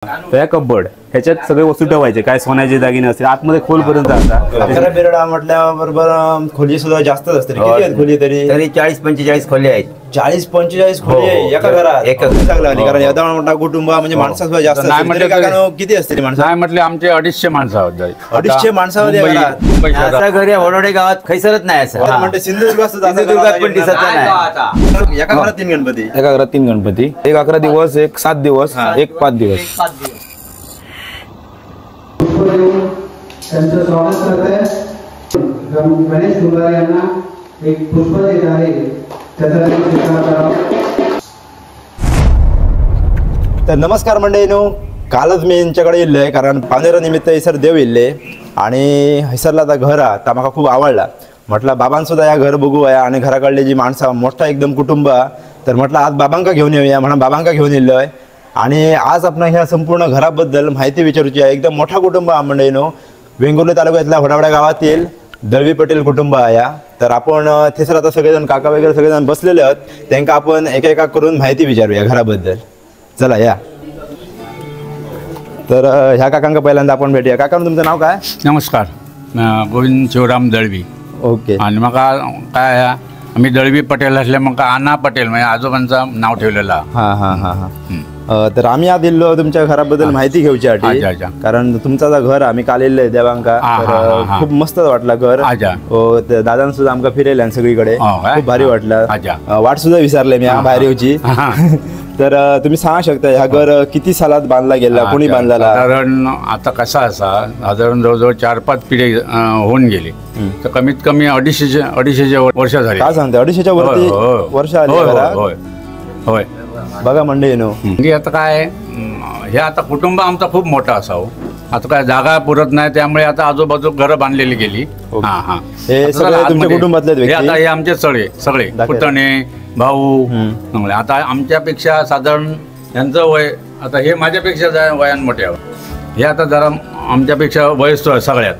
त्या कब्बड ह्याच्यात सगळे वस्तू ठेवायचे, काय सोन्याचे दागिने असतील आतमध्ये खोलपर्यंत जातात. बेरडा म्हटल्याबरोबर खोली सुद्धा जास्तच असते. किती आहेत खोली? तरी 40-45 खोली आहेत. 40-45 खोली एका घरात लागली. कारण एवढा मोठा कुटुंब म्हणजे माणसं सुद्धा जास्त असतील. किती असतील माणसं? नाही म्हटले आमचे 250 माणसं आहोत. 250 माणसामध्ये घरी वडोडे गावात खैसरत नाही असं म्हणजे सिंधुदुर्गात पण दिसत नाही. एका घरात 3 गणपती. एका घरात 3 गणपती, एक 11 दिवस, एक 7 दिवस, एक 5 दिवस. त्यांचं स्वागत करत आहे. गणेश दुलारी यांना एक पुष्प देत आहे. तर नमस्कार मंडळीनो, कालच मी यांच्याकडे येल्लोय कारण पावणेरा निमित्त हैसर देव येल्ले आणि हैसरला आता घर आता म्हाका खूप आवडला. म्हटलं बाबांसुद्धा या घर बघूया आणि घराकडले जी माणसं मोठा एकदम कुटुंब, तर म्हटलं आज बाबांका घेऊन येऊया म्हणून बाबांका घेऊन येल्लोय. आणि आज आपण ह्या संपूर्ण घराबद्दल माहिती विचारूची आहे. एकदम मोठा कुटुंब हा मंडळीनो, वेंगुर्ले तालुक्यातल्या होडावड्या गावातील दळवी पटेल कुटुंब आहे. तर आपण थेसर आता सगळेजण काका वगैरे सगळेजण बसलेले आहेत, त्यांना आपण एका करून माहिती विचारूया घराबद्दल. चला या. तर ह्या काकांका पहिल्यांदा आपण भेटूया. काका तुमचं नाव काय? नमस्कार, गोविंद शिवराम दळवी. ओके. आणि मग काय आम्ही दळवी पटेल असले मग आना पटेल म्हणजे आजोबांचं नाव ठेवलेलं. हां हां हां हां. तर आम्ही आज दिलो तुमच्या घराबद्दल माहिती घेऊच्यासाठी, कारण तुमचा घर आम्ही काल येल्लंय देवांका. खूप मस्त वाटला घर. दादान सुद्धा आमका फिरेल सगळीकडे, खूप भारी वाटलं. वाट सुद्धा विसरले मी बाहेर येऊची. तर तुम्ही सांगा शकता ह्या घर किती सालात बांधला गेला, कोणी बांधला? साधारण आता कसा असा साधारण जवळजवळ 4-5 पिढी होऊन गेली. तर कमीत कमी 250 वर्ष झाली. काय सांगते? 250च्या वरती वर्ष आली. होय बघा मंडळीनो, म्हणजे आता काय हे आता कुटुंब आमचा खूप मोठा असावं. आता काय जागा पुरत नाही, त्यामुळे आता आजूबाजू घरं बांधलेली गेली. हे सगळे तुमच्या कुटुंबातले व्यक्ती? आता हे आमचे सगळे पुतणे भाऊ. आता आमच्यापेक्षा साधारण यांचं वय, आता हे माझ्यापेक्षा वयान मोठे आहे. हे आता जरा आमच्यापेक्षा वयस्थ आहे सगळ्यात.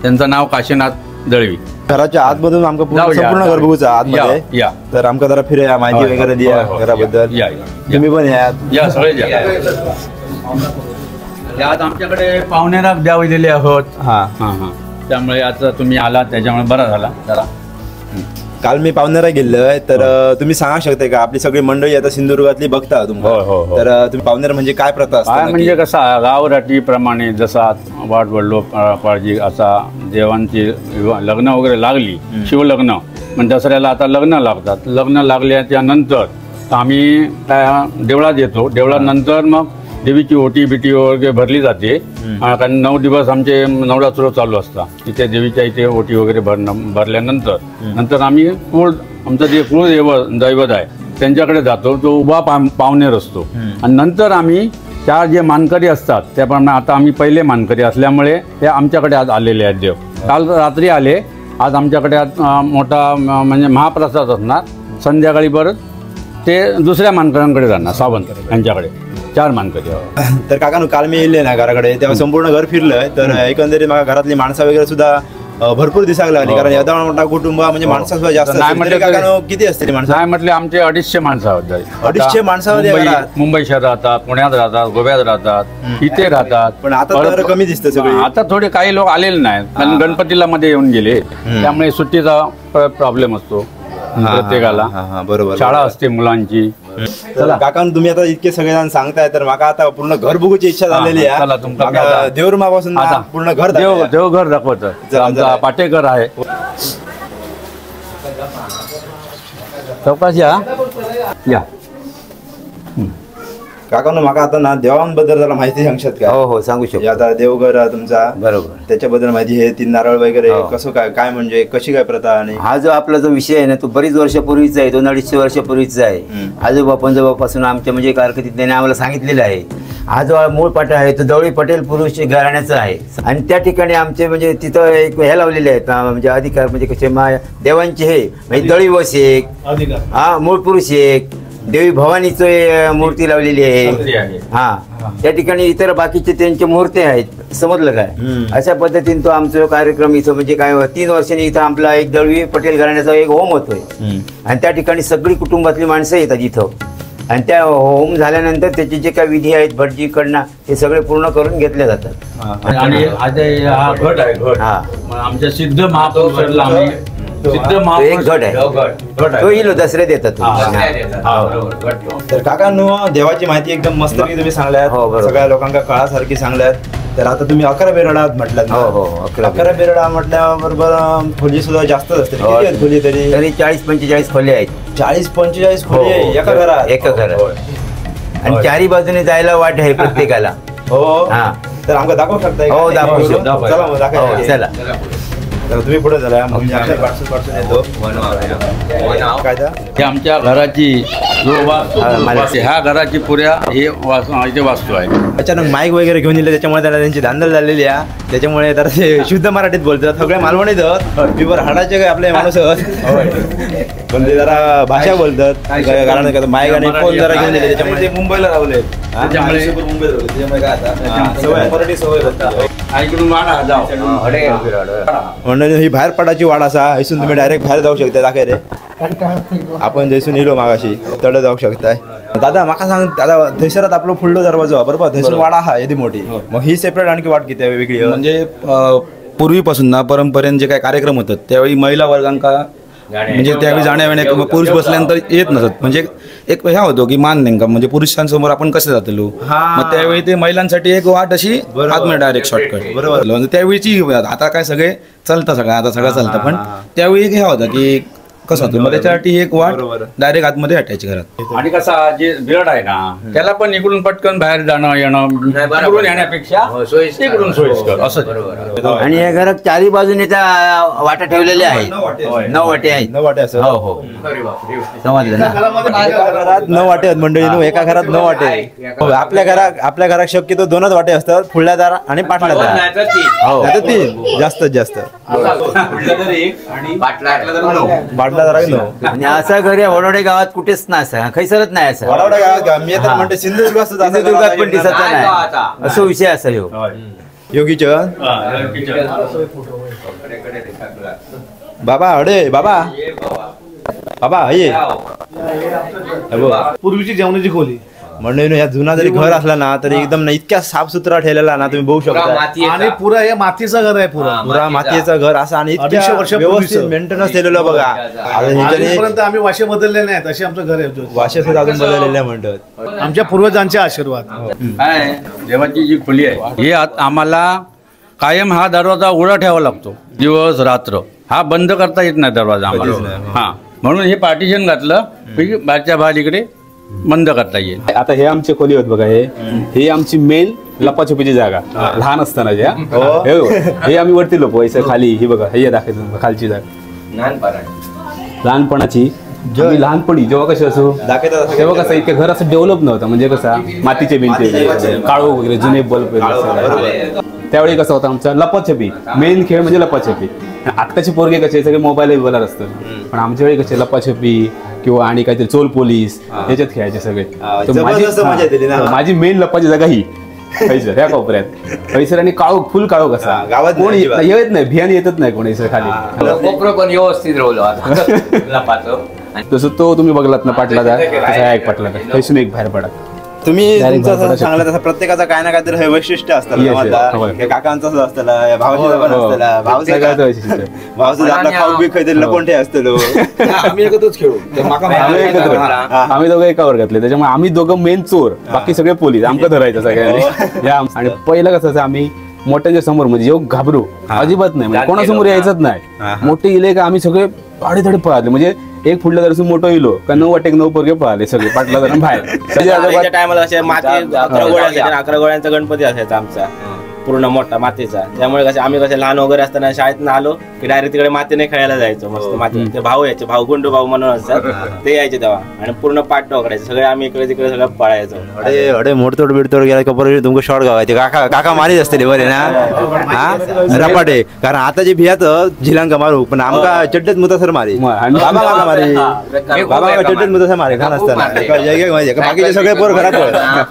त्यांचं नाव काशीनाथ दळवी. घराच्या आतमधून आमका संपूर्ण घर बघूचं आतमध्ये. या तर आमका जरा फिरूया, माहिती वगैरे द्या घराबद्दल. तुम्ही पण या सगळे यात आमच्याकडे पाहुणेरा द्यावलेले आहोत. त्यामुळे आता तुम्ही आला त्याच्यामुळे बरा झाला जरा. काल मी पावणेरा गेलोय, तर तुम्ही सांगा शकता का आपली सगळी मंडळी आता सिंधुदुर्गातली बघता तुम्हाला, तर तुम्ही पावणेरा म्हणजे काय प्रथा असते? म्हणजे कसा गावराटीप्रमाणे जसा वाट वडलो पाळजी असा देवांची लग्न वगैरे लागली, शिवलग्न म्हणजे दसऱ्याला आता लग्न लागतात. लग्न लागल्याच्या नंतर आम्ही काय देवळात येतो. देवळानंतर मग देवीची ओटी बिटी वगैरे भरली जाते. कारण 9 दिवस आमचे नवरात्र चालू असतात. तिथे देवीच्या इथे ओटी वगैरे भरल्यानंतर आम्ही आमचं जे कुळ दैवत आहे त्यांच्याकडे जातो. तो उभा पावणेर असतो. आणि नंतर आम्ही त्या जे मानकरी असतात त्याप्रमाणे आता आम्ही पहिले मानकरी असल्यामुळे हे आमच्याकडे आज आलेले आहेत देव. काल रात्री आले, आज आमच्याकडे मोठा म्हणजे महाप्रसाद असणार. संध्याकाळी परत ते दुसऱ्या मानकऱ्यांकडे जाणार, सावंत यांच्याकडे 4 मानकरी. तर काका काल मी येले ना घराकडे, तेव्हा संपूर्ण घर फिरलंय. तर एकंदरीत मला घरातली माणसं वगैरे सुद्धा भरपूर दिसायला लागली. कारण एवढा मोठा कुटुंब म्हणजे माणसं सुद्धा जास्त. किती असतील माणसं? नाही म्हटले आमचे 250 माणसं आहोत. 250 माणसामध्ये मुंबई शहरात राहतात, पुण्यात राहतात, गोव्यात राहतात, इथे राहतात. पण आता तर कमी दिसतं सगळे. आता थोडे काही लोक आलेले नाहीत, कारण गणपतीला मध्ये येऊन गेले. त्यामुळे सुट्टीचा प्रॉब्लेम असतो प्रत्येकाला. बरोबर, शाळा असते मुलांची. काका तुम्ही आता इतके सगळेजण सांगताय, तर मला आता पूर्ण घर बघूची इच्छा झालेली आहे. देवरुमापासून पूर्ण घर देवघर दाखवतं. पाटेकर आहे चौकाशी. या काका माका आता ना देवांबद्दल जरा माहिती सांगशात का? हो सांगू शकतो. आता देवघर तुमचा, बरोबर, त्याच्याबद्दल माहिती. हे 3 नारळ वगैरे कसं काय म्हणजे कशी काय प्रथा? आणि हा जो आपला जो विषय आहे ना तो बरीच वर्षापूर्वीचा आहे, 200-250 वर्षापूर्वीचा आहे. आजोबा पंजोबापासून आमच्या म्हणजे कारकिर्दीत त्याने आम्हाला सांगितलेलं आहे. हा जो मूळ पाटा आहे तो दळवी पटेल पुरुष घराण्याचा आहे. आणि त्या ठिकाणी आमचे म्हणजे तिथं एक हे लावलेले आहेत म्हणजे अधिकार, म्हणजे कसे देवांचे हे म्हणजे दळवी वस एक, मूळ पुरुष एक, देवी भवानीचं मूर्ती लावलेली आहे. त्या ठिकाणी इतर बाकीचे त्यांचे मूर्ती आहेत. समजलं काय? अशा पद्धतीने तो आमचा कार्यक्रम इथं म्हणजे काय 3 वर्षांनी इथं आपला एक दळवी पटेल घराण्याचा एक होम होतोय. आणि त्या ठिकाणी सगळी कुटुंबातली माणसं येतात इथं. आणि त्या होम झाल्यानंतर त्याचे जे काही विधी आहेत भटजीकडनं ते सगळे पूर्ण करून घेतले जातात. आणि आता हा घट आहे घट. हा. मग आमच्या सिद्ध महापुरुषाला आम्ही सिद्ध तो एक महापुरुष घट आहे. घट आहे. तो येईल दसऱ्यात येतात. हा, बरोबर. घट. तर काकांनो देवाची माहिती एकदम मस्त की तुम्ही सांगल्यात, हो, बरोबर. सगळ्या लोकांना कळासारखी सांगल्यात. तर आता तुम्ही 11 बेरडात म्हटलात ना? हो, 11 बेरडा म्हटल्याबरोबर खोली सुद्धा जास्तच असते. किती आहेत खोली तरी? तरी 40-45 खोले आहेत. 40-45 खोली आहे एका घरात? एका घरात. आणि चारी बाजूने जायला वाट आहे प्रत्येकाला. हो. हा. तर आमका दाखवू शकताय का? हो, दाखवू शकतो. चला मग दाखवा. हो, चला. तर तुम्ही पुढे झाला मग मी आपल्या पार्सल येतो. काय तर? हे आमच्या घराची जो वास्तू ह्या घराची पुऱ्या हे इथे वास्तू आहे. अचानक माईक वगैरे घेऊन दिले त्याच्यामुळे त्याला त्यांची धांदल झालेली आहे. त्याच्यामुळे तर ते शुद्ध मराठीत बोलतात. सगळे मालवणीत पिवर हाडाचे काय आपले माणूस पण ते जरा भाषा बोलतात. कारण माईक आणि फोन जरा घेऊन दिले त्याच्यामुळे ते मुंबईला राहले. म्हणून ही बाहेर पडायची वाड असा. इथून तुम्ही डायरेक्ट बाहेर जाऊ शकता. दाखय रे आपण जैसून येलो मागाशी तड जाऊ शकताय. दादा माका सांग दादा थैसरात आपलं फुडलो दरवाजा बरोबर थैसून वाडा हा एदी मोठी. मग ही सेपरेट आणखी वाट किती आहे वेगळी? म्हणजे पूर्वीपासून ना परंपरेने जे काही कार्यक्रम होतात त्यावेळी महिला वर्गांका म्हणजे त्यावेळी जाण्या किंवा पुरुष बसल्यानंतर येत नसत. म्हणजे एक ह्या होतो की मान नेमका म्हणजे पुरुषांसमोर आपण कसे जातलो. मग त्यावेळी ते महिलांसाठी एक वाट अशी आतमध्ये डायरेक्ट शॉर्टकट बरोबर. म्हणजे त्यावेळीची आता काय सगळे चालतं सगळं आता सगळं चालतं पण त्यावेळी एक ह्या होता की कसं होतं. मग त्याच्यासाठी एक वाट डायरेक्ट आतमध्ये हटायची घरात. आणि कसा जे बिरड आहे ना त्याला पण इकडून पटकन बाहेर जाणं येणं इकडून येण्यापेक्षा इकडून सोयीस्कर असं. आणि या घरात चारी बाजूने त्या वाटा ठेवलेल्या आहेत. 9 वाटे आहेत. 9 वाटे असं? हो हो. समजलं ना? एका घरात 9 वाटे आहेत मंडळी. एका घरात 9 वाटे. आपल्या घरात शक्यतो 2च वाटे असतात. फुडल्या दार आणि पाटल्या दार. हो. नाहीतर 3 जास्तीत जास्त. पाटल्या दार आहे 9. आणि असा घर या वडोडे गावात कुठेच नाही असा. खैसरच नाही असं. वडावडा गावात का? मी तर म्हणते सिंधुदुर्गात सुद्धा असं सिंधुदुर्गात पण दिसत नाही. असं विषय असा ह्यो. योगीचं बाबा अडे बाबा बाबा ये पूर्वीची जेवणाची खोली म्हणजे या जुना जरी घर असला ना तरी एकदम ना इतक्या साफसुथरा ठेवलेला ना तुम्ही बघू शकता. आणि पुरा हे मातीचं घर आहे. पुरा मातीचं घर असं आणि 250 वर्षापूर्वीचं. व्यवस्थित मेंटेनन्स केलेलं बघा. आता ह्याच्याने आजपर्यंत आम्ही वाशे बदलले नाहीत असे आमचं घर आहे. वाशे सुद्धा अजून बदललेल्या म्हणतात. आमच्या पूर्वजांचे आशीर्वाद. काय देवाची जी खोली आहे हे आम्हाला कायम हा दरवाजा उघडा ठेवावा लागतो. दिवस रात्र हा बंद करता येत नाही दरवाजा आम्हाला. हा म्हणून हे पार्टिशन घातलं की बाहेरच्या बाहेर इकडे बंद करता येईल. आता हे आमची खोली होत बघा. हे आमची मेन लपाछपीची जागा लहान असताना ज्या हे आम्ही वरती लपवायचं. खाली ही बघा हे दाखवायचं खालची जागा लहानपणाची. आम्ही लहानपणी जेव्हा कसे असो तेव्हा कसं इतकं घर असं डेव्हलप नव्हतं. म्हणजे कसा मातीचे भिंती काळो वगैरे जुने बल्ब त्यावेळी कसं होतं आमचा लपाछपी मेन खेळ म्हणजे लपाछपी. आत्ताचे पोरगे कसे सगळे मोबाईल बोलार असतात पण आमच्या वेळी कसे लपाछपी किंवा आणि काहीतरी चोल पोलीस याच्यात खेळायचे सगळे. माझी मेन लपाची जागा ही पैसर ह्या कोपऱ्यात पैसर आणि काळो फुल काळो कसा गावात कोण येत नाही भियान येतच नाही कोणी खाली. कोपरं पण व्यवस्थित राहिलो. तसं तो तुम्ही बघलात ना पाटलाचा तसा एक पाटला पैसून एक बाहेर पडा. तुम्ही तुमचं सांगलं तसं प्रत्येकाचा काय ना काहीतरी वैशिष्ट्य असतं. काकांचं असं असतं भावाचं भावाचं आपला खाऊ बी काहीतरी लपवून ठे असतो. आम्ही एकत्रच खेळू. आम्ही दोघं एका वर्गातले त्याच्यामुळे आम्ही दोघं मेन चोर बाकी सगळे पोलीस आमचं धरायचं सगळ्यांनी. आणि पहिलं कसं आम्ही मोठ्यांच्या समोर म्हणजे जेव्हा घाबरू अजिबात नाही म्हणजे कोणासमोर यायचंच नाही. मोठे इले का आम्ही सगळे आडे पळाले म्हणजे एक फुटलं तरी मोठं इलो का 9 वाटे 9 पोरगे पळाले सगळे पाटला जण बाहेर. टायमाला असे माती 11 गोळ्या असायच्या. 11 गोळ्यांचा गणपती असायचा आमचा पूर्ण मोठा मातीचा. त्यामुळे कसे आम्ही कसे लहान वगैरे असताना शाळेत आलो की डायरेक्ट तिकडे मातीने खेळायला जायचो. मस्त माती ते भाऊ यायचे भाऊ गुंडू भाऊ म्हणून असतात ते यायचे तेव्हा आणि पूर्ण पाठ टोकरायचे सगळे आम्ही इकडे तिकडे सगळं पळायचो. अरे अडे मोडतोड बिडतोड गेला का परत तुमचं शॉर्ट गावायचे काका मारीत असते बरे ना रपाटे. कारण आता जे भियात झिलांका मारू पण आमका चड्डेत मुतासर मारी बाबा माका मारी बाबा चड्डेत मुतासर मारे घाण असताना बाकीचे सगळे पोर घरात.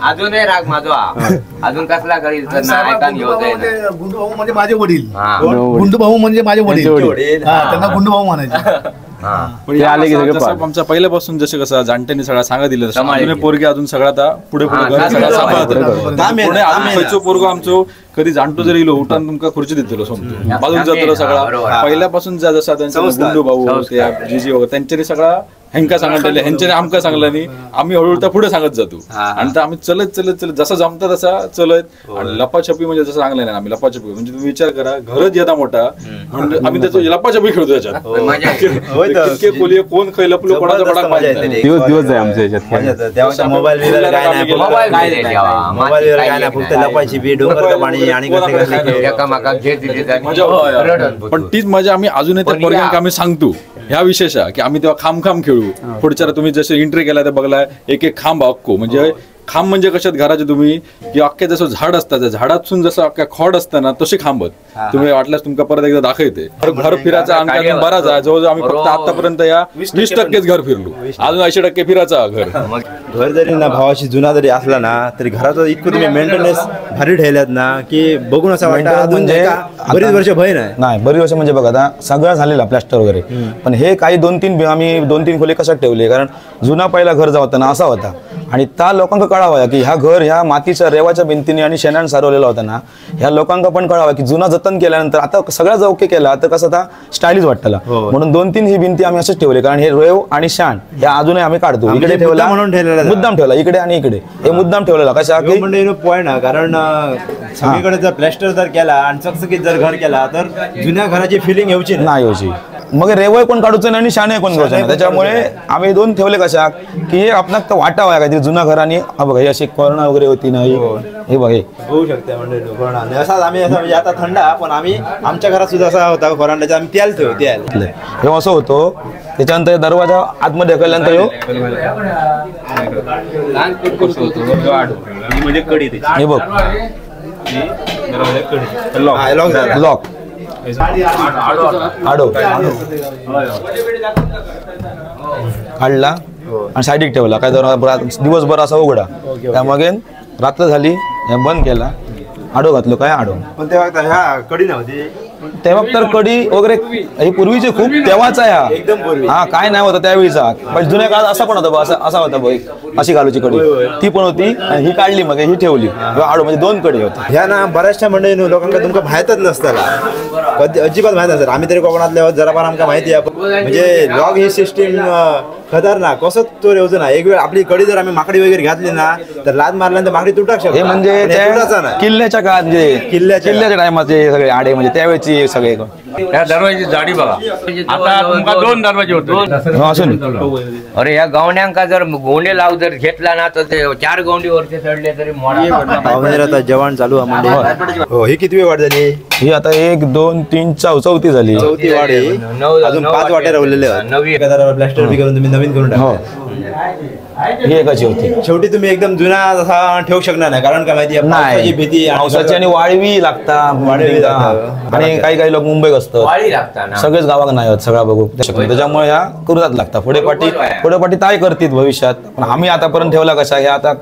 अजूनही राग माझा अजून कसला करील गुंडू भाऊ म्हणजे माझे वडील. गुंडू भाऊ म्हणजे माझे वडील. त्यांना गुंडू भाऊ म्हणायचे. पण ते आले की या सगळं जसं पाहत. आमच्या पहिल्यापासून जसे कसं जाणट्यांनी सगळं सांगा दिलं तसं सांभाळले. अजून पोरगे अजून सगळं आता पुढे हा, पुढे सांभाळले. सगळं सांभाळतात. काम आहे, पुढे काम अजून आहे. खयचो पोरगो आमचो कधी जाणतो जरी इलो उठान तुमका खुर्ची देतलो समजतो बाजून जातलो सगळा बरोबर. पहिल्यापासून जसा त्यांचा गुंडू भाऊ त्या जीजी वगैरे त्यांच्यानी सगळा ह्यांका सांगितलेले ह्यांच्याने आमका सांगला नाही आम्ही हळूहळू पुढे सांगत जातो आणि तर आम्ही चलत चलत चलत जसा जमता तसा चलत आणि लपाछपी म्हणजे जसं सांगलं नाही आम्ही लपाछपी म्हणजे तुम्ही विचार करा घरच येता मोठा म्हणजे आम्ही त्याचं लपाछपी खेळतो त्याच्यात होय तर. कितके खोली कोण खय लपलो कोणाचा जबरदस्त पडाक मजा माहित येते नाही. ते. दिवस आहे आमच्या याच्यात मजा येते. तेव्हा मोबाईल वगैरे काय नाही मोबाईल नाही रे तेव्हा. मोबाईल वगैरे काय नाही फक्त लपायची बी डोंगरचं पाणी आणि कसे कसे एकामेकाक घेत दिले मजा होय. पण तीच मजा आम्ही अजूनही त्या पोरग्यांक आम्ही सांगतो ह्या विशेष आहे की आम्ही तेव्हा खांब खेळू पुढच्या तुम्ही जसे एंट्री केला तर बघलाय एक एक खांब अक्को म्हणजे खांब म्हणजे कशात घराचे तुम्ही की अख्खे जसं झाड असतात त्या झाडातून जसं अख्ख्या खोड असताना तसे खांबत तुम्ही वाटल्यास तुमका परत एकदा दाखवते घर फिरायचा आमच्या अजून बराच आहे जवळजवळ आम्ही फक्त आतापर्यंत या 20% घर फिरलो अजून 80% फिरायचा घर घर जरी ना भावाशी जुना जरी असला ना तरी घराचं इतकं तुम्ही मेंटेनन्स भारी ठेवल्यात ना की बघून असं वाटतं अजून म्हणजे बरीच वर्ष भय नाही बरीच वर्ष म्हणजे बघा आता सगळं झालेला प्लॅस्टर वगैरे पण हे काही आम्ही 2-3 खोली कशात ठेवले कारण जुना पहिला घर जो होता ना असा होता आणि त्या लोकांना कळावं की ह्या घर ह्या मातीच्या रेवाच्या भिंतीने आणि शेणाने सारवलेला होता ना ह्या लोकांना पण कळावं की जुना जतन केल्यानंतर आता सगळ्या ओके केला तर कसं आता स्टायलिश वाटतला म्हणून 2-3 ही भिंती आम्ही असेच ठेवले कारण हे रेव आणि शाण या अजूनही आम्ही काढतो इकडे ठेवला म्हणून ठेवलेला मुद्दाम ठेवला इकडे आणि इकडे हे मुद्दाम ठेवलेला कशा की म्हणजे पॉईंट ना कारण सगळीकडे जर प्लॅस्टर जर केला आणि चकचकीत जर घर केला तर जुन्या घराची फिलिंग येऊची नाही होची मग रेवय कोण काढूचं नाही आणि शाणे कोण काढूचं नाही त्याच्यामुळे आम्ही 2 ठेवले कशा की हे आपणाक तर वाटावं काहीतरी जुना घर आणि बघा ही अशी कोरोना वगैरे होती ना हे बघ हे होऊ शकते म्हणजे असाच आम्ही असं म्हणजे आता थंड पण आम्ही आमच्या घरात सुद्धा असा होता कोरोनाचा आम्ही त्याल ठेवू त्याल हे असं होतो त्याच्यानंतर दरवाजा आतमध्ये ढकलल्यानंतर म्हणजे कडी हे बघ लॉक आडो काढला आणि साईडीक ठेवला काय दिवसभर असा उघडा त्यामागे रात्र झाली बंद केला आडो घातलो काय आडो पण तेव्हा ह्या कडी नव्हती तेव्हा तर कडी वगैरे ही पूर्वीची खूप तेव्हाचा ह्या एकदम पूर्वी हा काय नाही होता त्यावेळीचा पण जुन्या काळात असा पण होता असा होता बघ अशी घालूची कडी ती पण होती आणि ही काढली मग ही ठेवली आडो म्हणजे 2 कडी होत्या ह्या ना बऱ्याचशा मंडळी लोकांना तुमका माहितच नसताना कधी अजिबात माहित नसतं आम्ही तरी कोकणातल्या आहोत जरा फार आमका माहिती आहे म्हणजे लॉग ही सिस्टीम खतरनाक कसं तो रेवजो ना एक वेळ आपली कडी जर आम्ही माकडी वगैरे घातली ना तर लाद मारल्यानंतर माकडी तुटाक शकते हे म्हणजे त्या किल्ल्याच्या काळात म्हणजे किल्ल्याच्या टायमाचे सगळे आडे म्हणजे त्यावेळेची सगळे त्या दरवाजाची जाडी बघा आता तुमका 2 दरवाजे होते असून अरे या गवण्यांका जर गोंडे लाव जर घेतला ना तर ते 4 गवंडी वरती चढले तरी पाहुणे आता जेवण चालू आहे म्हणजे हो ही किती वेळ वाट झाली ही आता 1 2 3 चौथी झाली चौथी वाट आहे अजून 5 वाटे राहिलेले नवी प्लॅस्टर बी करून तुम्ही नवीन करून हो टाका ही एकाची होती शेवटी तुम्ही एकदम जुना जसा ठेवू शकणार नाही कारण काय माहिती आहे पावसाची भीती आणि पावसाची आणि वाळवी लागता आणि काही लोक मुंबईत असतात वाळी लागतात सगळेच गावात नाही होत सगळा बघू त्याच्यामुळे ह्या करूच लागतात पुढे ताय करतील भविष्यात पण आम्ही आतापर्यंत ठेवला कशा ह्या आता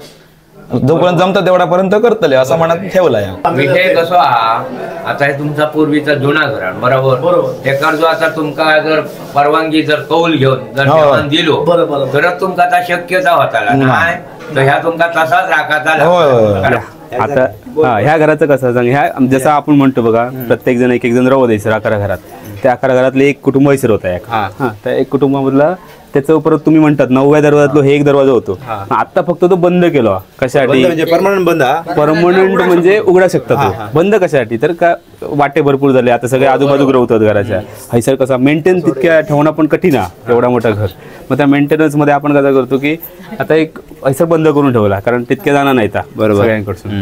जोपर्यंत जमतं तेवढ्यापर्यंत करतले असं म्हणत ठेवला या विषय कसो हा आता हे तुमचा पूर्वीचा जुना घर बरोबर तेकार जो आता तुमका जर परवानगी जर कौल घेऊन जर जेवण दिलो तरच तुमका आता शक्यता होता नाही तर ह्या तुमका तसाच राखाचा आता ह्या घराचं कसं सांग ह्या जसं आपण म्हणतो बघा प्रत्येक जण एक जण राहू द्यायचं 11 घरात त्या 11 घरातले एक कुटुंब हैसर होता एक त्या एक कुटुंबामधला त्याचं परत तुम्ही म्हणतात 9व्या दरवाजातलो हे एक दरवाजा होतो आता फक्त तो बंद केला कशासाठी म्हणजे परमनंट बंद परमनंट म्हणजे उघडा शकता तो बंद कशासाठी तर का वाटे भरपूर झाले आता सगळे आजूबाजूक राहतात घराच्या हैसर कसा मेंटेन तितक्या ठेवणं पण कठीण आहे एवढा मोठा घर मग त्या मेंटेनन्स मध्ये आपण कसं करतो की आता एक हैसर बंद करून ठेवला कारण तितक्या जाणार नाही बरोबर सगळ्यांकडून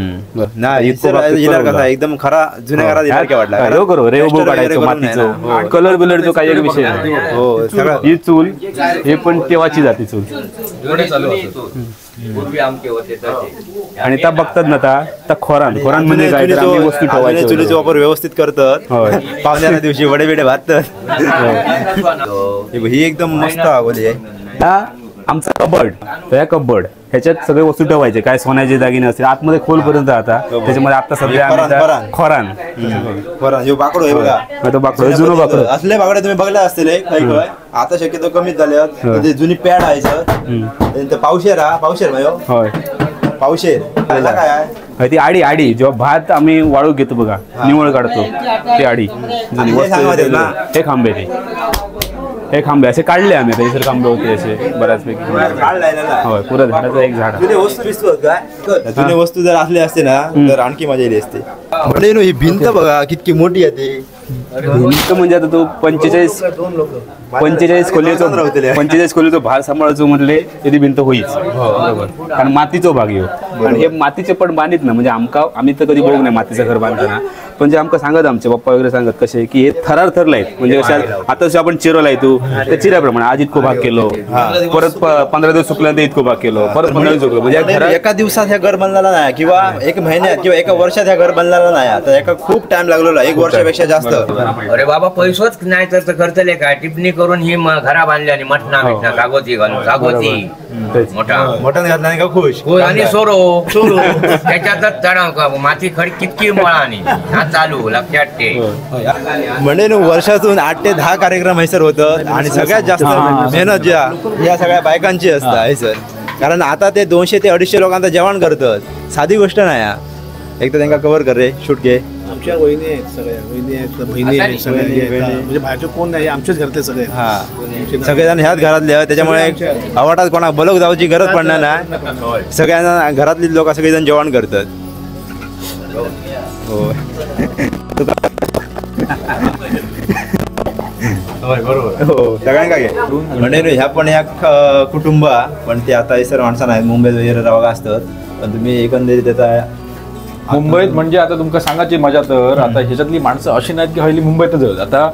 एकदम खरा जुन्या घरात वाटला रेवबो काढायचो मातीचं कलर बिलर जो काही एक विषय नाही ही चूल हे पण तेव्हाची जाती चूल आणि त्या बघतात ना त्या खोरान म्हणजे काय तर आम्ही वस्तू ठेवायची चुलीचा वापर व्यवस्थित करतात पावसाळ्या दिवशी वडे बिडे भाजतात ही एकदम मस्त आवडली आहे आमचा कबड, त्या कबड ह्याच्यात सगळे वस्तू ठेवायचे, काय सोन्याचे दागिने असतील आतमध्ये खोलपर्यंत आता त्याच्यामध्ये आता सध्या खोरान बाकडो आहे बघा, तो बाकडो जुनं बाकडो असले बाकडे तुम्ही बघला असतील आता शक्यतो कमीच झाले. जुनी पॅड आहे पावशेर होय पावशेर काय आहे ती आडी जेव्हा भात आम्ही वाळू घेतो बघा, निवळ काढतो ती आडी हे खांबे, हे खांबे असे काढले आम्ही, आता खांबे होते असे बऱ्याचपैकी. होय पुरं झाडाचं एक झाड. जुने वस्तू जर असले असते ना तर आणखी मजा येईल असते. म्हणजे ही भिंत बघा कितकी मोठी आहे ती. भिंत म्हणजे आता तो 45 खोलीचो भार सांभाळायचो म्हटले तरी भिंत होईच, कारण मातीचो भाग येऊ. आणि हे मातीचे पण बांधित ना, म्हणजे आम्ही तर कधी बघू नाही मातीचं घर बांधताना, पण जे आमका सांगत आमचे पप्पा वगैरे सांगत कसे की हे थरार थरला आहेत, म्हणजे कशा आता जसं आपण चिरोला येतो त्या चिऱ्याप्रमाणे आज इतको भाग केलो, परत 15 दिवस सुकल्यानंतर इतको भाग केलो, परत 15 दिवस सुकलो, म्हणजे एका दिवसात हे घर बनलेला नाही किंवा एक महिन्यात किंवा एका वर्षात हे घर बनलेला नाही, तर एका खूप टाइम लागलेला, 1 वर्षापेक्षा जास्त. अरे बाबा पैसोच नाही तर करतले काय, टिप्पणी करून ही घरा बांधली आणि मटणा बिटणा कागोती घालून कागोती मोठा घातला का खुश आणि सोरो त्याच्यातच चढाव माती खडी कितकी मळा आणि हा चालू लक्षात ते. म्हणजे वर्षातून 8 ते 10 कार्यक्रम हैसर होतं आणि सगळ्यात जास्त मेहनत ज्या या सगळ्या बायकांची असतात हैसर, कारण आता ते 200 ते 250 लोकांचं जेवण करतात, साधी गोष्ट नाही. एक तर त्यांना कव्हर कर रे, शूट घे. आमच्या वहिनी आहेत, सगळ्या वहिनी आहेत, बहिणी आहेत, सगळ्या म्हणजे बाहेरचे कोण नाही, आमचेच घरचे सगळे. सगळेजण ह्याच घरातले, त्याच्यामुळे आवाटात कोणा बलक जाऊची गरज पडणार नाही, सगळ्यांना घरातली लोक सगळेजण जेवण करतात. हो सगळ्यांना घे. म्हणजे ह्या पण ह्या कुटुंब, पण ते आता सर माणसं नाहीत, मुंबईत वगैरे रावा असतात, पण तुम्ही एकंदरीत त्याचा मुंबईत म्हणजे आता तुमका सांगायची मजा तर आता ह्याच्यातली माणसं अशी नाहीत की हल्ली मुंबईतच जातात. आता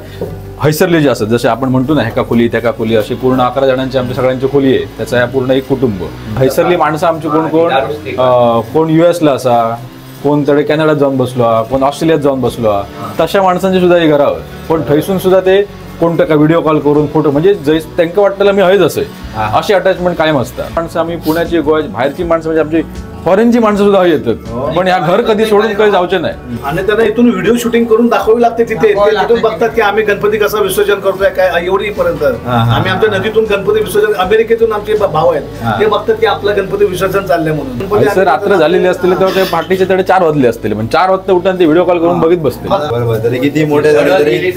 हैसरले जे असतात, जसे आपण म्हणतो ना ह्याका खोली त्याका खोली, अशी पूर्ण 11 जणांची आमच्या सगळ्यांची खोली आहे, त्याचा ह्या पूर्ण एक कुटुंब. हैसरली माणसं आमची कोण कोण US ला असा, कोण तडे कॅनडात जाऊन बसलो, कोण ऑस्ट्रेलियात जाऊन बसलो, तशा माणसांची सुद्धा हे घरावर, पण थैसून सुद्धा ते कोणतं का व्हिडिओ कॉल करून फोटो, म्हणजे त्यांना वाटतं मी हयच असे अशी अटॅचमेंट कायम असतात. माणसं आम्ही पुण्याची गोव्याची बाहेरची माणसं म्हणजे आमची फॉरेनची माणसं सुद्धा येतात, पण या घर कधी सोडून काही जाऊचे नाही. आणि त्यांना इथून व्हिडिओ शूटिंग करून दाखवावी लागते तिथे, तिथून बघतात की आम्ही गणपती कसा विसर्जन करतोय काय, एवढी पर्यंत आम्ही आमच्या नदीतून गणपती विसर्जन, अमेरिकेतून आमचे भाव आहेत ते बघतात की आपलं गणपती विसर्जन चाललंय म्हणून. सर रात्र झालेली असतील तेव्हा ते पहाटेचे तडे 4 वाजले असतील, पण 4 वाजता उठून ते व्हिडिओ कॉल करून बघित बसते. बरोबर, तरी किती मोठे झाले तरी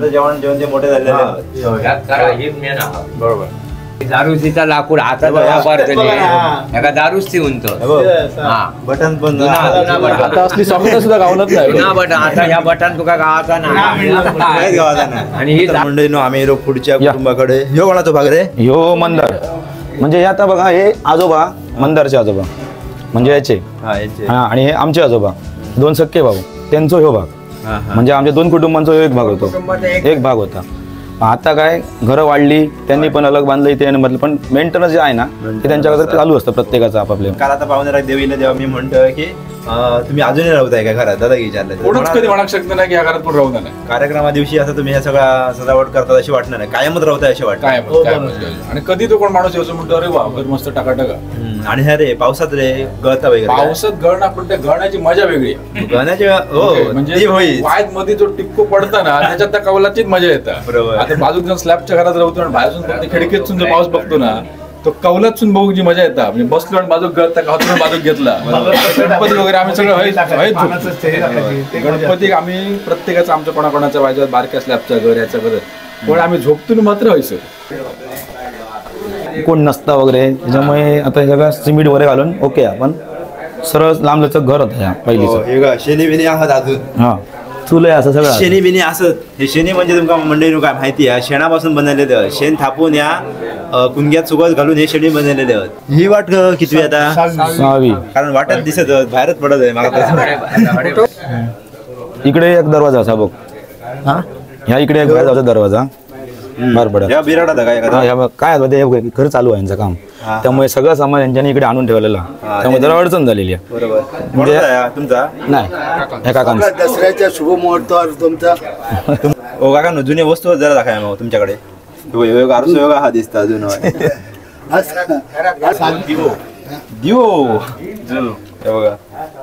जेवण ते मोठे झालेले. बरोबर. दारूचा लाकूड आता दारूच ती उंच बटन पण आता असली सॉफ्ट सुद्धा गावलत नाही बटन, आता ह्या बटन तुका गावाचा नाही. आणि ही मंडळी आम्ही पुढच्या कुटुंबाकडे. ह्यो कोणाचा भाग रे? ह्यो मंदार, म्हणजे आता बघा हे आजोबा, मंदारचे आजोबा म्हणजे याचे, आणि हे आमचे आजोबा, 2 सख्खे भाऊ, त्यांचा ह्यो भाग, म्हणजे आमच्या 2 कुटुंबांचा एक भाग होतो, एक भाग होता. आता काय घरं वाढली, त्यांनी पण अलग बांधलं इथे, म्हटलं पण मेंटेनन्स जे आहे ना ते त्यांच्याकडे चालू असतं प्रत्येकाचं आपापले. काल आता पाहुणे देवीला जेव्हा मी म्हणतो की तुम्ही अजूनही राहताय का घरात, दादा विचारलं कोणच कधी म्हणू शकत नाही की या घरात पण राहू नाही. कार्यक्रमा दिवशी असं तुम्ही हे सगळा सजावट करतात अशी वाटणार नाही, कायमच राहताय अशी वाटत. आणि कधी तो कोण माणूस असं म्हणतो अरे वा घर मस्त टाकाटाका. आणि ह्या रे पावसात रे गळता वगैरे, पावसात गळणं, पण त्या गळण्याची मजा वेगळी, गळण्याची म्हणजे वायद मध्ये जो टिपको पडताना त्याच्यात त्या कवलाचीच मजा येतात. बरोबर. आता बाजून स्लॅबच्या घरात राहतो आणि बाजून खिडकीतून जो पाऊस बघतो ना तो कौलातून बघू जी मजा येतात, म्हणजे बसलो आणि बाजूक हातून बाजूक घेतला. गणपती वगैरे आम्ही सगळं गणपती आम्ही प्रत्येकाचं आमच्या कोणाकोणाच्या व्हायचं, बारक्या स्लॅबच्या घर याच्या घर, पण आम्ही झोपतून मात्र व्हायचं कोण नसता वगैरे, त्याच्यामुळे आता हे सगळं सिमेंट वगैरे घालून ओके आपण सरळ लांबलचक घर होतं ह्या पहिलीचं. शेणी बिनी आहात अजून, हा चुल आहे असं सगळं. शेणी बिनी असत. हे शेणी म्हणजे तुमका मंडळी काय माहिती आहे, शेणापासून बनवलेले, शेण थापून या कुंग्यात सुगत घालून हे शेणी बनवलेले आहेत. ही वाट किती आता? 6वी. कारण वाटत दिसत बाहेरच पडत आहे मला. इकडे एक दरवाजा असा बघ, ह्या इकडे एक बाहेर जायचा दरवाजा बाहेर पडत. काय होतं घर चालू आहे यांचं काम, त्यामुळे सगळं सामान यांच्यानी इकडे आणून ठेवलेलं, त्यामुळे जरा अडचण झालेली आहे. म्हणजे तुमचा नाही ह्या काकांचा दसऱ्याच्या शुभ मुहूर्तावर तुमचा काका जुने वस्तू जरा दाखवा मग तुमच्याकडे. आरसो योगा हा दिसता अजून दिवो हे बघा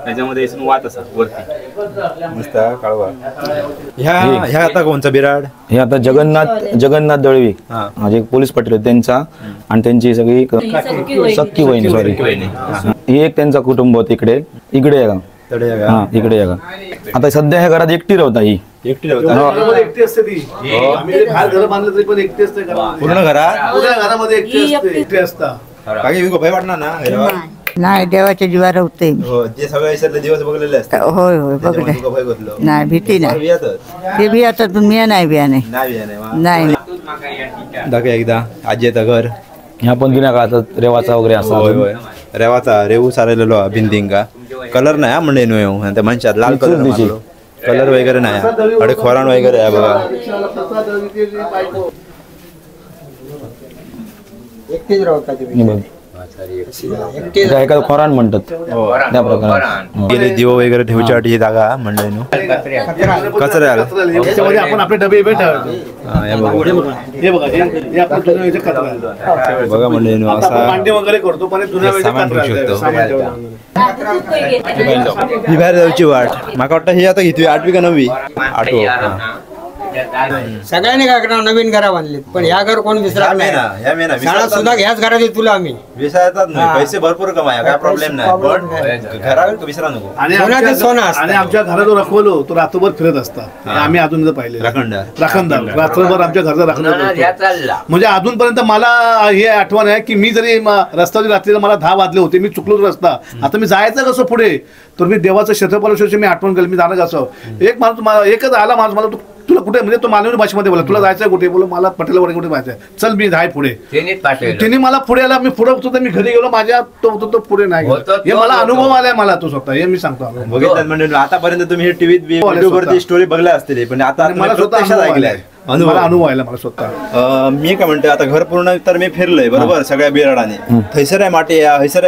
त्याच्यामध्ये इथून वात असा वरती मस्त काळवा. ह्या आता कोणचा बिराड? हे आता जगन्नाथ दळवी म्हणजे पोलीस पाटील आहेत त्यांचा आणि त्यांची सगळी सक्की वहिनी सॉरी ही एक त्यांचा कुटुंब होत इकडे इकडे का हा इकडे का. आता सध्या ह्या घरात एकटी राहता ही एकटी एकटी असते ती. आम्ही बाहेर घर बांधलं तरी पण एकटी असते पूर्ण घरामध्ये एकटी असता. काही भय वाटणार ना? नाही देवाच्या जीवावर होते. जे सगळे विसरले दिवस बघलेले असतात. होय होय बघले नाही भीती नाही ते बी आता तुम्ही नाही बिया नाही दाखव एकदा आजी येतं घर. ह्या पण जुन्या काळात रेवाचा वगैरे असा होय रेवाचा रेऊ सारलेलो भिंतींका कलर नाही हा म्हणजे येऊ त्या मनशात लाल कलर वगैरे नाही अडे खोराण वगैरे आहे बघा. एखादं खोराण म्हणतात त्या प्रकारे दिवो वगैरे ठेवच्यासाठी ही जागा म्हणजे कचरा आपण आपले डबे बघा म्हणजे मांडी वगैरे करतो पण सामान ठेवू शकतो. ही बाहेर जाऊची वाट माका वाटतं ही आता घेतली 8वी का 9वी आठवो. सगळ्यांनी काय करणार नवीन घरा बांधलीत पण ह्या घर कोण विसरत नाही. शाळा सुद्धा ह्याच घरात तुला आम्ही विसरतात नाही. पैसे भरपूर कमाया काय प्रॉब्लेम नाही पण घरावर विसरा नको. आणि आमच्या घरात जो रखवलो तो रात्रभर फिरत असतात. आम्ही अजून पाहिले राखणदार रात्रभर आमच्या घरचा राखणदार. म्हणजे अजूनपर्यंत मला हे आठवण आहे की मी जरी रस्त्यावर रात्रीला मला 10 वाजले होते मी चुकलो रस्ता आता मी जायचं कसं पुढे तर मी देवाचं क्षेत्रफळ मी आठवण केलं मी जाणं कसं एक माणूस एकच आला माणूस मला तुला कुठे म्हणजे तो मालवणी भाषेमध्ये बोला तुला जायचं कुठे बोल मला पटेलवाडी कुठे जायचं चल मी जाय पुढे. त्यांनी मला पुढे आला मी पुढे होतो मी घरी गेलो माझ्या तो पुढे नाही हे मला अनुभव आलाय मला तो स्वतः हे मी सांगतो. बघितलं म्हणजे आतापर्यंत तुम्ही टीव्हीत स्टोरी बघल्या असतील पण आता मला स्वतः ऐकलंय अनुभव आला मला स्वतः. मी काय म्हणते आता घर पूर्ण तर मी फिरलोय बरोबर सगळ्या बिराडाने थैसर आहे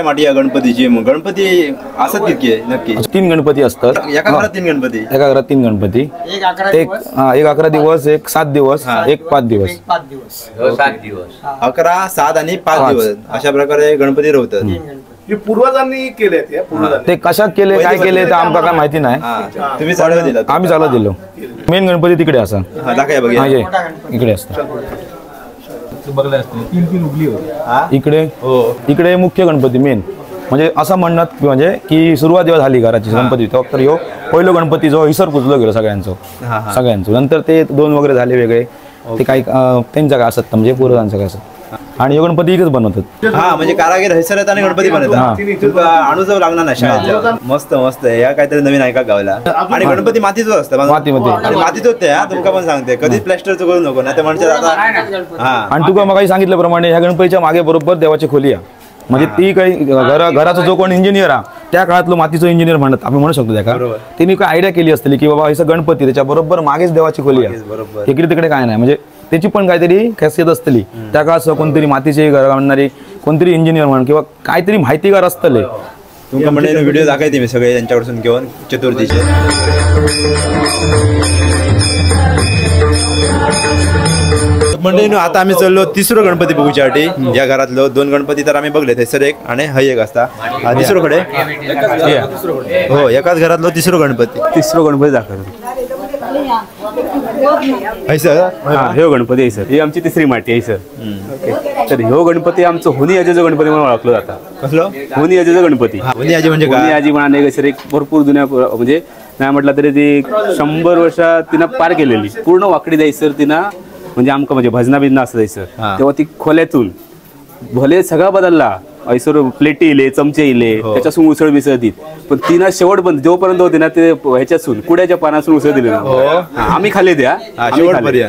माटी या गणपतीची. गणपती असत किती नक्की 3 गणपती असतात एका घरात 3 गणपती एका घरात 3 गणपती एक 11 दिवस एक 7 दिवस एक 5 दिवस 11 7 आणि 5 दिवस अशा प्रकारे गणपती राहतात. पूर्वजांनी केले ते कशात केले काय केले तर आमका काय माहिती नाही. तुम्ही चालू दिला आम्ही चालू दिलो. मेन गणपती तिकडे असा इकडे असतो इकडे मुख्य गणपती मेन म्हणजे असं म्हणणं म्हणजे की सुरुवात जेव्हा झाली घराची गणपती तर ह्यो पहिलो गणपती जो हिसर पुजलो गेलो सगळ्यांचं नंतर ते 2 वगैरे झाले वेगळे ते काही त्यांच्या काय असत म्हणजे पूर्वजांचं काय असत आणि ह्यो गणपती इथेच बनवतात. हा म्हणजे कारागीर हैसरत आणि गणपती बनवतात. आणू जाऊ लागणार ना शाळेत. मस्त मस्त या काहीतरी नवीन ऐका गावला. आणि गणपती मातीच असतं मातीच त्या तुमका पण सांगते कधीच प्लॅस्टरचं करू नको ना ते म्हणतात. आणि तुका मग सांगितल्याप्रमाणे ह्या गणपतीच्या मागे बरोबर देवाची खोली आहे म्हणजे ती काही घराचा जो कोण इंजिनियर आहे त्या काळातलो मातीचं इंजिनियर म्हणत आपण म्हणू शकतो त्या त्यांनी काय आयडिया केली असतील की बाबा असं गणपती त्याच्या बरोबर मागेच देवाची खोली आहे इकडे तिकडे काय नाही म्हणजे त्याची पण काहीतरी खासियत असतली. त्या काळात कोणतरी मातीचे घर बांधणारी कोणतरी इंजिनियर म्हणून किंवा काहीतरी माहितीगार असतले. तुमका म्हणजे व्हिडिओ दाखवते मी सगळे यांच्याकडून घेऊन चतुर्थीचे. म्हणजे आता आम्ही चाललो 3रो गणपती बघूच्यासाठी. या घरातलो 2 गणपती तर आम्ही बघले थंयसर एक आणि हय एक असता 3रो कडे हो एकाच घरातलो 3रो गणपती दाखवतो. ह्यो गणपती आहे सर ही आमची 3री माटी आहे सर. तर ह्यो गणपती आमचं होनी आजीचा गणपती म्हणून ओळखलो जाता. कसलो होनी आजीचा गणपती. होनी आजी म्हणजे होनी आजी म्हणाले सर एक भरपूर जुन्या म्हणजे नाही म्हटलं तरी ती 100 वर्ष तिनं पार केलेली पूर्ण वाकडी द्यायसर तिनं म्हणजे आमका म्हणजे भजना बिजना असं द्यायसर तेव्हा ती खोल्यातून भले सगळा बदलला ऐसर प्लेटी इले चमचे इले त्याच्यासून उसळ बिसळ देत पण तिनं शेवट पण जोपर्यंत होते ना ते ह्याच्यासून कुड्याच्या पानासून उसळ दिले आम्ही खाल्ले द्या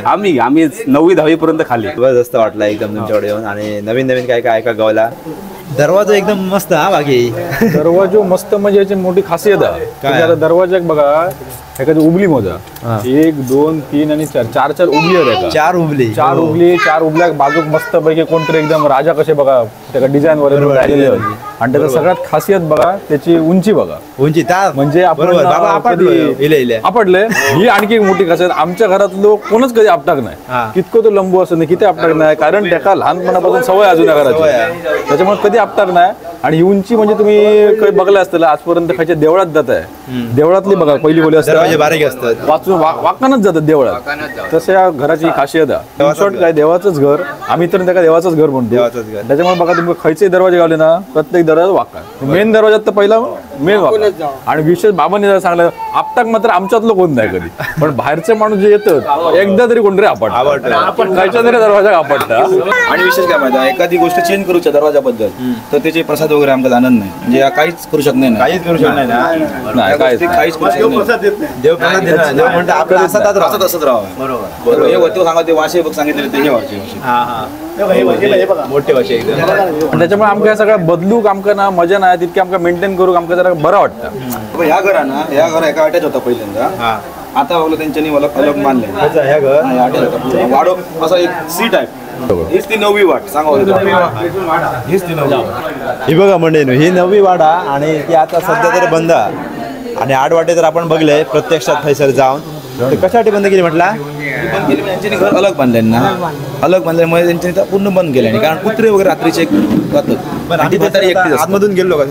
आम्ही 9वी 10वी पर्यंत खाल्ले. जबरदस्त वाटला एकदम तुमच्याकडे येऊन आणि नवीन नवीन काय काय ऐका गावला. दरवाजा एकदम मस्त हा बाकी दरवाजा मस्त म्हणजे याची मोठी खासियत आहे. दरवाजा बघा एखादी उबली मोजा 1 2 3 आणि 4 4 उबली आहेत. 4 उबली 4 उबल्या बाजूक मस्त पैकी कोणतरी एकदम राजा कसे बघा त्याला डिझाईन वगैरे राहिलेले होते. आणि त्याचं सगळ्यात खासियत बघा त्याची उंची बघा. उंची म्हणजे आपटले ही आणखी मोठी खासियत. आमच्या घरातलो कोणच कधी आपटाक नाही. कितको तो लंबू असं नाही किती आपटाक नाही कारण त्याला लहानपणापासून सवय अजून घराची त्याच्यामुळे कधी आपटाक नाही. आणि ही उंची म्हणजे तुम्ही काही बघला असतं आजपर्यंत खायच्या देवळात जात आहे. देवळातली बघा पहिली बोली असतात बारीक असतात वाचून वाकानच जातात देवळात. तसं या घराची खासियत आहे. शॉर्ट काय देवाचंच घर आम्ही तर त्या देवाचंच घर म्हणतो. त्याच्यामुळे बघा तुम्ही खयचे दरवाजे गावले ना प्रत्येक दरवाजा वाका. मेन दरवाजात तर पहिला मेन वाका. आणि विशेष बाबांनी जरा सांगलं आपटाक मात्र आमच्यातलं कोण नाही कधी पण बाहेरचे माणूस जे येतात एकदा तरी कोणतरी आपण खायच्या तरी दरवाजा आपटता. आणि विशेष काय माहिती एखादी गोष्ट चेंज करूच्या दरवाजाबद्दल तर त्याचे प्रसाद वगैरे आमचा आनंद नाही म्हणजे काहीच करू शकत नाही. काहीच करू शकत नाही काहीच करू शकत नाही. असंच राहावं. बरोबर हे होतं सांगा ते वाशे बघ सांगितले ते हे मोठे वाशे. त्याच्यामुळे आमच्या सगळं बदलूक आमका ना मजा नाही तितके आमका मेंटेन करू आमका जरा बरं वाटतं. ह्या घरा ना ह्या घर एका अटॅच होता पहिल्यांदा. आता बघलं त्यांच्यानी मला अलग मानले वाडो असं एक सीट आहे. हीच ती 9वी वाट सांगा हीच ती 9वी वाट. ही बघा म्हणजे ही 9वी वाडा आणि ती आता सध्या तर बंद. आणि 8 वाटे तर आपण बघले प्रत्यक्षात थैसर जाऊन कशासाठी बंद केली म्हटला. त्यांच्यानी घर अलग बांधले ना अलग बांधल्यामुळे त्यांच्यानी पूर्ण बंद केले कारण कुत्रे वगैरे रात्रीचे राहतात. आतमधून गेलो का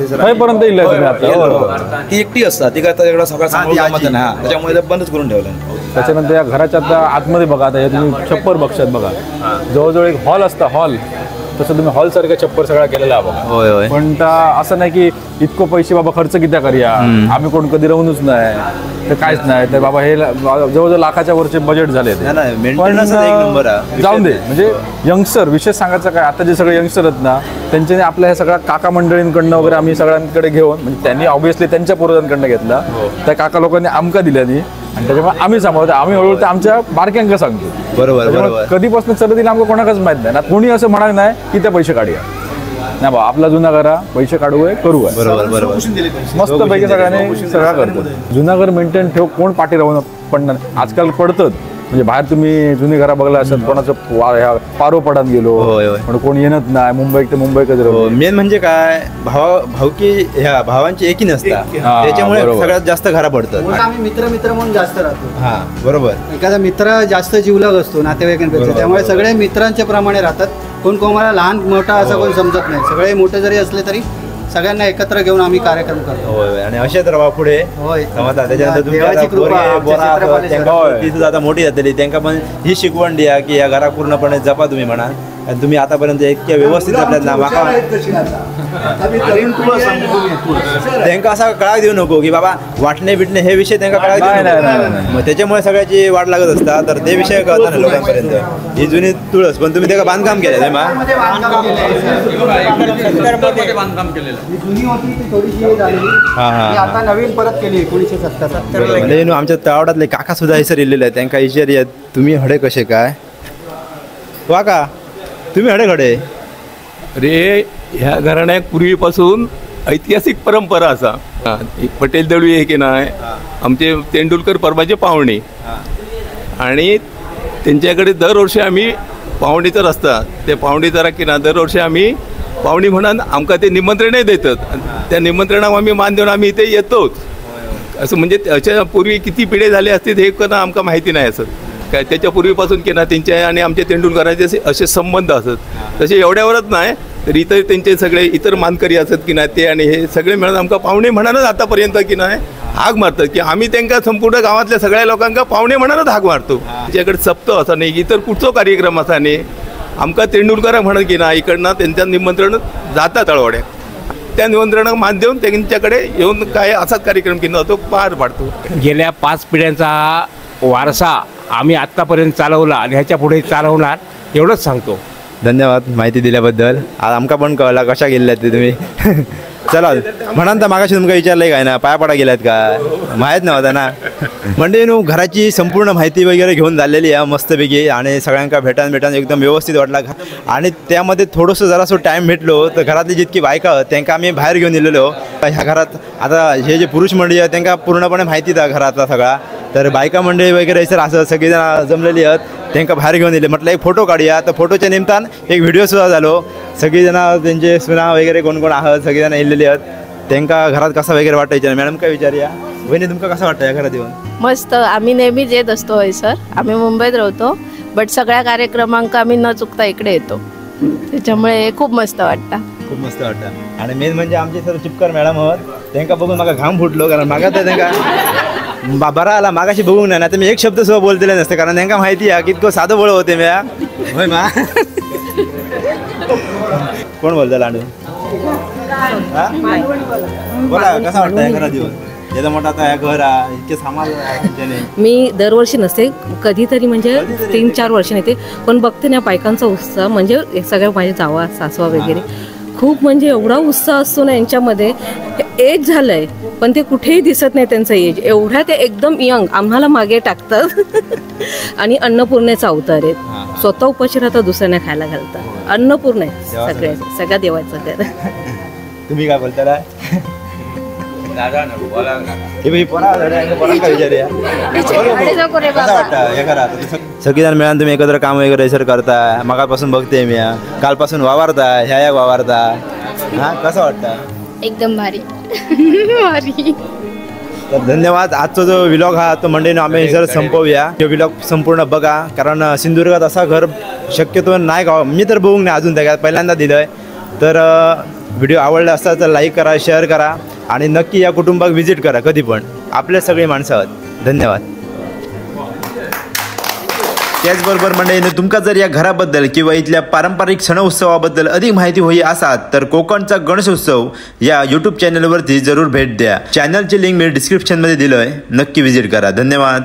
ती एकटी असतात ती काय एवढा सगळा सांभाळून ना त्याच्यामुळे बंदच करून ठेवलं. त्याच्यानंतर या घराच्या आता आतमध्ये बघा आता तुम्ही छप्पर बघशात बघा जवळजवळ एक हॉल असता हॉल तसं तुम्ही हॉल सारखा छप्पर सगळा केलेला आहे. पण असं नाही की इतकं पैसे बाबा खर्च किती करूया आम्ही कोण कधी राहूनच नाही तर काहीच नाही तर बाबा हे जवळजवळ लाखाच्या वरचे बजेट झाले. जाऊन दे म्हणजे यंगस्टर विशेष सांगायचं काय आता जे सगळे यंगस्टर आहेत ना त्यांच्याने आपल्या ह्या सगळ्या काका मंडळींकडनं वगैरे आम्ही सगळ्यांकडे घेऊन म्हणजे त्यांनी ऑब्व्हियसली त्यांच्या पूर्वजांकडनं घेतला त्या काका लोकांनी आमका दिल्यानी आणि त्याच्यामुळे आम्ही सांभाळतो आम्ही हळूहळू ते आमच्या बारक्यांका सांगतो. बरोबर कधीपासून चल दिला आमका कोणाकच माहित नाही ना कोणी असं म्हणत नाही की त्या पैसे काढूया नाही बा आपला जुना घरा पैसे काढू आहे करू आहे. बरोबर मस्त पैकी सगळ्यांनी सगळा करतो. जुना घर मेंटेन ठेव कोण पाठी राहून पडणार आजकाल पडतं म्हणजे बाहेर तुम्ही जुनी घरा बघला असत कोणाचं पारो पडात गेलो पण कोण येणत नाही मुंबई ते मुंबईकच राहू. मेन म्हणजे काय भावकी ह्या भावांची एकी नसता त्याच्यामुळे सगळ्यात जास्त घरा पडतात. आम्ही मित्र म्हणून जास्त राहतो. बरोबर एखादा मित्र जास्त जीवलग असतो नातेवाईकांपेक्षा त्यामुळे सगळे मित्रांच्या प्रमाणे राहतात. कोण कोणाला लहान मोठा असं कोण समजत नाही. सगळे मोठे जरी असले तरी सगळ्यांना एकत्र घेऊन आम्ही कार्यक्रम करतो. आणि असेच राहा पुढे आता मोठी जातली त्यांना पण ही शिकवण द्या की या घरा पूर्णपणे जपा तुम्ही म्हणा. आणि तुम्ही आतापर्यंत इतक्या व्यवस्थित आपल्याला त्यांना असा कळा देऊ नको की बाबा वाटणे बिटणे हे विषय त्यांना कळा देऊ मग त्याच्यामुळे सगळ्याची वाट लागत असतात तर ते विषय कळतात ना लोकांपर्यंत. ही जुनी तुळस पण तुम्ही त्याला बांधकाम केलं आता नवीन परत केली 1977. आमच्या तळावडातले काका सुद्धा हे सर इलेले आहेत त्यांना विचार तुम्ही हडे कसे काय वा का तुम्ही हडे खडे. अरे ह्या घराण्याक पूर्वीपासून ऐतिहासिक परंपरा असा. पटेल दळवी हे की नाही आमचे तेंडुलकर परमाचे पाहुणे आणि त्यांच्याकडे दरवर्षी आम्ही पाहुणीचं असतात ते पाहुणीचं की ना दरवर्षी आम्ही पाहुणी म्हणून आमका ते निमंत्रणही देतात. त्या निमंत्रणाला आम्ही मान देऊन आम्ही इथे येतोच असं म्हणजे त्याच्या पूर्वी किती पिढे झाले असतील हे करणं आमका माहिती नाही असं काय त्याच्या पूर्वीपासून की ना त्यांच्या आणि आमच्या तेंडुलकरांचे असे संबंध असत तसे एवढ्यावरच नाही तर इतर त्यांचे सगळे इतर मानकरी असत की नाही ते आणि हे सगळे मिळून आमका पाहुणे म्हणानच आतापर्यंत की नाही हाक मारतात की आम्ही त्यांना संपूर्ण गावातल्या सगळ्या लोकांना पाहुणे म्हणानच हाक मारतो. त्याच्याकडे सप्तो असा नाही इतर कुठचो कार्यक्रम असा नाही आमका तेंडुलकर म्हणत की ना इकडनं त्यांच्या निमंत्रण जातात तळवड्या त्या निमंत्रणाला मान देऊन त्यांच्याकडे येऊन काय असाच कार्यक्रम केला तो पार पाडतो. गेल्या 5 पिढ्यांचा वारसा आम्ही आत्तापर्यंत चालवला आणि ह्याच्या पुढे चालवणार एवढंच सांगतो. धन्यवाद माहिती दिल्याबद्दल. आज आमका पण कळला कशा गेल्यात ते तुम्ही. चला म्हणा तर मागाशी तुमका विचारलंय काय ना पाया पडा गेल्यात का माहीत नव्हता ना म्हणजे घराची संपूर्ण माहिती वगैरे घेऊन झालेली आहे मस्तपैकी आणि सगळ्यांका भेटान एकदम व्यवस्थित वाटला. आणि त्यामध्ये थोडंसं जरासं टाईम भेटलो तर घरातली जितकी बायका त्यांना आम्ही बाहेर घेऊन दिलेलो ह्या घरात. आता हे जे पुरुष मंडळी आहे त्यांना पूर्णपणे माहिती आहे घरातला सगळा तर बायका मंडळी वगैरे सर असं सगळीजण जमलेली आहेत त्यांना बाहेर घेऊन दिले. म्हटलं एक फोटो काढूया. तर फोटोच्या निमित्तान एक व्हिडिओ सुद्धा झालो. सगळीजण त्यांचे सुना वगैरे कोण कोण आहात सगळीजण येलेली आहेत. त्यांना घरात कसं वगैरे वाटायचं. मॅडम काय विचारूया. वहिनी तुमका कसं वाटतं या घरात येऊन. मस्त. आम्ही नेहमीच येत असतो हयसर. आम्ही मुंबईत राहतो बट सगळ्या कार्यक्रमांक आम्ही न चुकता इकडे येतो. त्याच्यामुळे खूप मस्त वाटतं. खूप मस्त वाटतं. आणि मेन म्हणजे आमचे सर चिपकर मॅडम आहोत. त्यांना बघून मला घाम फुटलो कारण मागा तर त्यांना बरा आला मागाशी बघून नाही तर मी एक शब्द सुद्धा बोलतेले नसते कारण त्यांना माहिती आहे की इतकं साधं बोळ होते म्या. होय मा कोण बोलतं लांडू. बोला कसं वाटतं या घरात येऊन. याचा मोठा आता या घर आहे इतके सामान. मी दरवर्षी नसते कधीतरी म्हणजे 3-4 वर्ष येते पण बघते ना बायकांचा उत्साह म्हणजे सगळ्या माझ्या जावा सासवा वगैरे खूप म्हणजे एवढा उत्साह असतो ना यांच्यामध्ये. एज झालंय पण ते कुठेही दिसत नाही त्यांचं एज. एवढ्या ते एकदम यंग आम्हाला मागे टाकतात. आणि अन्नपूर्णेचा अवतार आहेत. स्वतः उपाशी राहतात दुसऱ्यांना खायला घालतात. अन्नपूर्ण आहे सगळ्या देवाचं घर. तुम्ही काय बोलता. सगळीजण मिळून तुम्ही एकत्र काम वगैरे सर करताय. मगापासून बघते मी कालपासून वावरताय ह्या वावरता. हा कसं वाटतं. एकदम भारी. तर धन्यवाद. आजचा जो व्लॉग हा तो मंडळीनं आम्ही सर संपवूया. तो व्लॉग संपूर्ण बघा कारण सिंधुदुर्गात असा घर शक्यतो नाही का मी तर बघून नाही अजून त्या पहिल्यांदा दिलंय. तर व्हिडिओ आवडला असता तर लाईक करा शेअर करा आणि नक्की या कुटुंबात व्हिजिट करा कधी पण. आपल्या सगळी माणसं आहेत. धन्यवाद. त्याचबरोबर मंडळीने तुमका जर या घराबद्दल किंवा इथल्या पारंपरिक सण उत्सवाबद्दल अधिक माहिती होई असात तर कोकणचा गणेश उत्सव या यूट्यूब चॅनलवरती जरूर भेट द्या. चॅनलची लिंक मी डिस्क्रिप्शनमध्ये दिलोय. नक्की व्हिजिट करा. धन्यवाद.